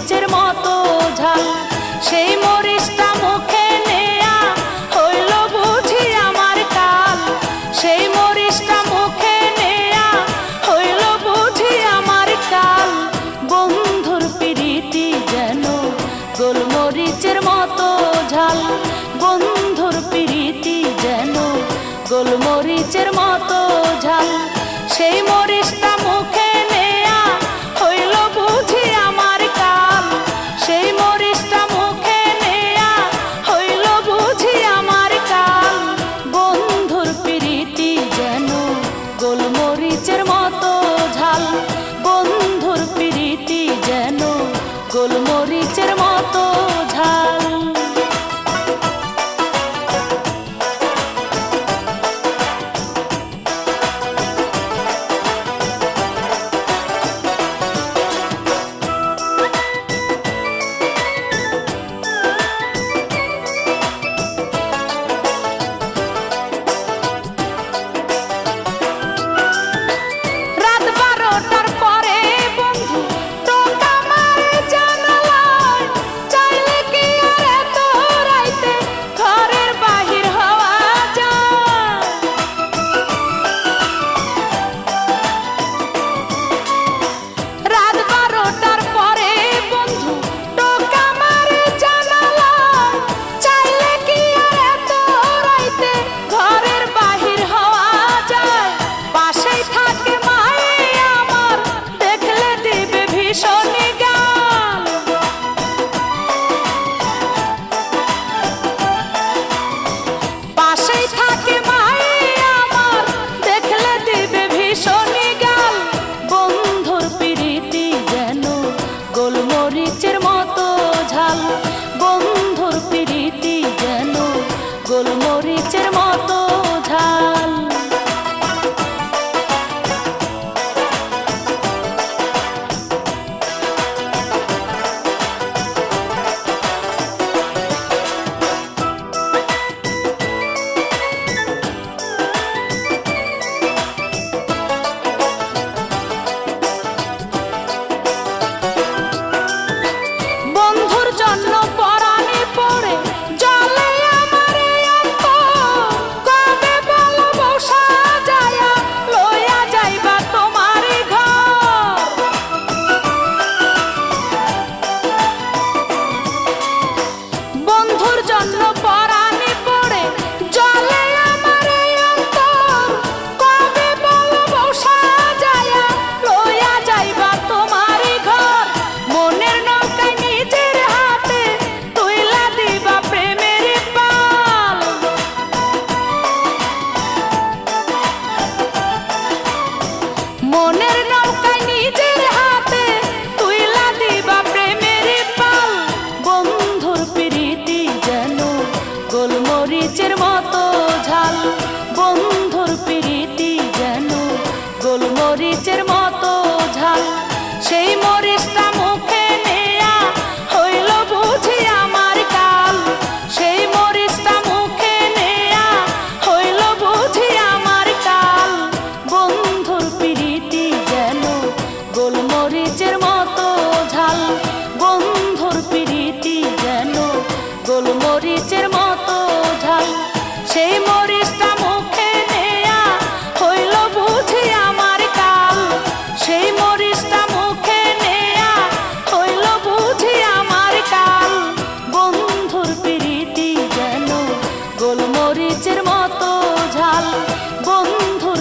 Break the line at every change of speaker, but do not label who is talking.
গোলমরিচের মতো ঝাল। সেই মরিচটা মুখে নেয়া হইল বুঝি আমার কাল। সেই মরিচটা মুখে নেয়া হইল বুঝি আমার কাল। বন্ধুর প্রীতি যেন গোলমরিচের মতো ঝাল। বন্ধুর প্রীতি যেন গোলমরিচের মতো ঝাল। সেই মরিচটা মুখে নেয়া হইল বুঝি আমার কাল। সেই মরিচটা মুখে নেয়া হইল বুঝি আমার কাল। বন্ধুর প্রীতি যেন গোলমরিচের মতো ঝাল। বন্ধুর প্রীতি যেন গোলমরিচের মতো ঝাল। গোলমরিচের মতো ঝাল। বন্ধুর প্রীতি যেন গোলমরিচের মতো ঝাল। মনের নৌকায় নিজের হাতে তুইলা দিবা প্রেমের পাল। বন্ধুর প্রীতি যেন গোলমরিচের মতো ঝাল। বন্ধুর প্রীতি যেন গোলমরিচের মতো ঝাল। সেই মরিচটা মুখে নেয়া হইল বুঝি আমার কাল। সেই মরিচটা মুখে নেয়া হইল বুঝি আমার কাল। বন্ধুর প্রীতি যেন গোলমরিচের মতো ঝাল। বন্ধুর প্রীতি যেন গোলমরিচের মতো ঝাল। সেই মরিচটা মুখে নেয়া হইল বুঝি আমার কাল। সেই মরিচটা মুখে নেয়া হইল বুঝি আমার কাল। বন্ধুর প্রীতি যেন গোলমরিচের মতো ঝাল। বন্ধুর